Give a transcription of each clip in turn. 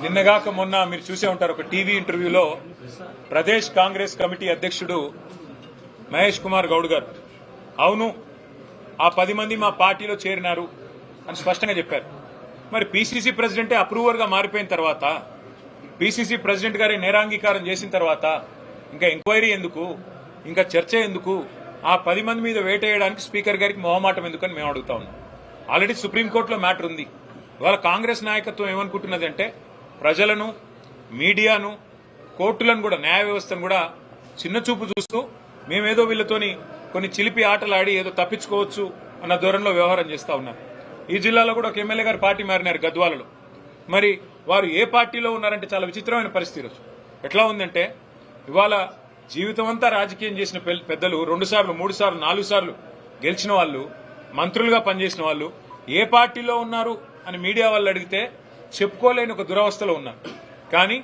నిన్నగాక మొన్న మీరు చూసే ఉంటారు ఒక టీవీ ఇంటర్వ్యూలో ప్రదేశ్ కాంగ్రెస్ కమిటీ అధ్యక్షుడు మహేష్ కుమార్ గౌడ్ గారు అవును ఆ 10 మంది మా పార్టీలో చేరినారు అని స్పష్టంగా చెప్పారు. మరి పీసీసీ ప్రెసిడెంటే అప్రూవర్ గా మారిపోయిన తర్వాత పీసీసీ ప్రెసిడెంట్ గారి నేరాంగీకారం చేసిన తర్వాత ఇంకా ఎంక్వైరీ ఎందుకు, ఇంకా చర్చ ఎందుకు, ఆ 10 మంది మీద వేటేయడానికి స్పీకర్ గారికి మొహమాటం ఎందుకని మేము అడుగుతా ఉన్నాం. ఆల్రెడీ సుప్రీంకోర్టులో మ్యాటర్ ఉంది. ఇవాళ కాంగ్రెస్ నాయకత్వం ఏమనుకుంటున్నదంటే ప్రజలను, మీడియాను, కోర్టులను కూడా, న్యాయ వ్యవస్థను కూడా చిన్న చూపు చూస్తూ మేమేదో వీళ్ళతోని కొన్ని చిలిపి ఆటలు ఆడి ఏదో తప్పించుకోవచ్చు అన్న ధోరణిలో వ్యవహారం చేస్తా ఉన్నారు. ఈ జిల్లాలో కూడా ఒక ఎమ్మెల్యే గారు పార్టీ మారినారు గద్వాలలో. మరి వారు ఏ పార్టీలో ఉన్నారంటే చాలా విచిత్రమైన పరిస్థితి రోజు ఎట్లా ఉందంటే ఇవాళ జీవితం అంతా రాజకీయం చేసిన పెద్దలు 2 సార్లు 3 సార్లు 4 సార్లు గెలిచిన వాళ్ళు, మంత్రులుగా పనిచేసిన వాళ్ళు ఏ పార్టీలో ఉన్నారు అని మీడియా వాళ్ళు అడిగితే చెప్పుకోలేని ఒక దురవస్థలో ఉన్నారు. కానీ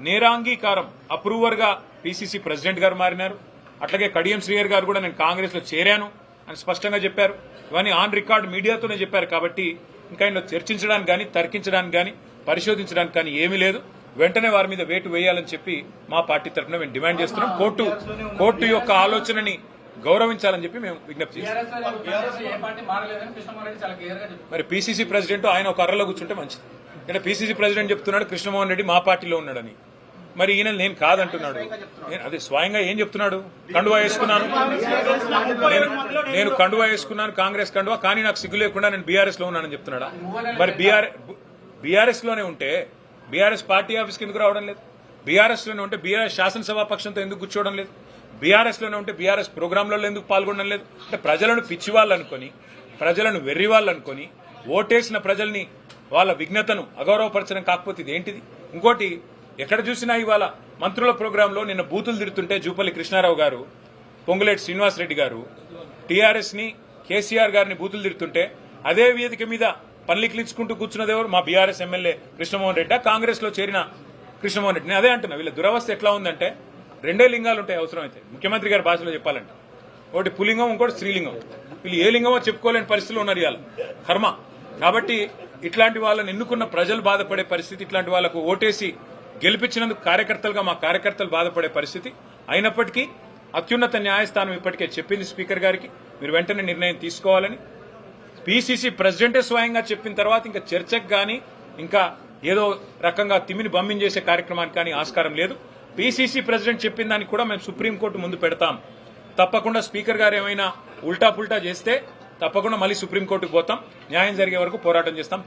నేరాంగీకారం అప్రూవర్ గా పీసీసీ ప్రెసిడెంట్ గారు మారినారు. అట్లాగే కడియం శ్రీహర్ గారు కూడా నేను కాంగ్రెస్ లో చేరాను అని స్పష్టంగా చెప్పారు. ఇవన్నీ ఆన్ రికార్డ్ మీడియాతోనే చెప్పారు. కాబట్టి ఇంకా ఇందులో చర్చించడానికి కానీ, తర్కించడానికి కానీ, పరిశోధించడానికి కానీ ఏమీ లేదు. వెంటనే వారి మీద వేటు వేయాలని చెప్పి మా పార్టీ తరఫున మేము డిమాండ్ చేస్తున్నాం. కోర్టు యొక్క ఆలోచనని గౌరవించాలని చెప్పి మేము విజ్ఞప్తి చేస్తున్నాం. మరి పీసీసీ ప్రెసిడెంట్ ఆయన ఒక అర్రలో కూర్చుంటే మంచిది. అంటే పీసీసీ ప్రెసిడెంట్ చెప్తున్నాడు కృష్ణమోహన్ రెడ్డి మా పార్టీలో ఉన్నాడని, మరి ఈయన నేను కాదంటున్నాడు. అదే స్వయంగా ఏం చెప్తున్నాడు, కండువా వేసుకున్నాను, నేను కండువా వేసుకున్నాను కాంగ్రెస్ కండువా, కానీ నాకు సిగ్గు లేకుండా నేను బీఆర్ఎస్ లో ఉన్నానని చెప్తున్నాడా? మరి బీఆర్ఎస్ లోనే ఉంటే బీఆర్ఎస్ పార్టీ ఆఫీస్కి ఎందుకు రావడం లేదు? బీఆర్ఎస్ లోనే ఉంటే బీఆర్ఎస్ శాసనసభా పక్షంతో ఎందుకు కూర్చోవడం లేదు? బీఆర్ఎస్ లోనే ఉంటే బీఆర్ఎస్ ప్రోగ్రాంలలో ఎందుకు పాల్గొనడం లేదు? అంటే ప్రజలను పిచ్చివాళ్ళు అనుకుని, ప్రజలను వెర్రివాళ్ళు అనుకుని, ఓటేసిన ప్రజల్ని వాళ్ళ విఘ్నతను అగౌరవపరచడం కాకపోతే ఇది ఏంటిది? ఇంకోటి, ఎక్కడ చూసినా ఇవాళ మంత్రుల ప్రోగ్రాంలో నిన్న బూతులు తిడుతుంటే జూపల్లి కృష్ణారావు గారు, పొంగులేటి శ్రీనివాసరెడ్డి గారు టీఆర్ఎస్ ని, కేసీఆర్ గారిని బూతులు తిడుతుంటే అదే వేదిక మీద పనిలికిలించుకుంటూ కూర్చున్నది ఎవరు? మా బీఆర్ఎస్ ఎమ్మెల్యే కృష్ణమోహన్ రెడ్డి, కాంగ్రెస్ లో చేరిన కృష్ణమోహన్ రెడ్డి. అదే అంటున్నా, వీళ్ళ దురవస్థ ఎట్లా ఉందంటే 2 లింగాలు ఉంటాయి అవసరమైతే, ముఖ్యమంత్రి గారి భాషలో చెప్పాలంటే. ఒకటి పులింగం, ఇంకోటి స్త్రీలింగం. వీళ్ళు ఏ లింగమో చెప్పుకోలేని పరిస్థితులు ఉన్నారు ఇవాళ, కర్మ. కాబట్టి ఇట్లాంటి వాళ్ళని ఎన్నుకున్న ప్రజలు బాధపడే పరిస్థితి, ఇట్లాంటి వాళ్లకు ఓటేసి గెలిపించినందుకు కార్యకర్తలుగా మా కార్యకర్తలు బాధపడే పరిస్థితి. అయినప్పటికీ అత్యున్నత న్యాయస్థానం ఇప్పటికే చెప్పింది స్పీకర్ గారికి, మీరు వెంటనే నిర్ణయం తీసుకోవాలని. పీసీసీ ప్రెసిడెంటే స్వయంగా చెప్పిన తర్వాత ఇంకా చర్చకు గానీ, ఇంకా ఏదో రకంగా తిమ్మిని బమ్మించేసే కార్యక్రమానికి కానీ ఆస్కారం లేదు. పీసీసీ ప్రెసిడెంట్ చెప్పిన దానికి కూడా మేము సుప్రీంకోర్టు ముందు పెడతాం. తప్పకుండా స్పీకర్ గారు ఏమైనా ఉల్టా పుల్టా చేస్తే తప్పకుండా మళ్ళీ సుప్రీంకోర్టుకు పోతాం. న్యాయం జరిగే వరకు పోరాటం చేస్తాం.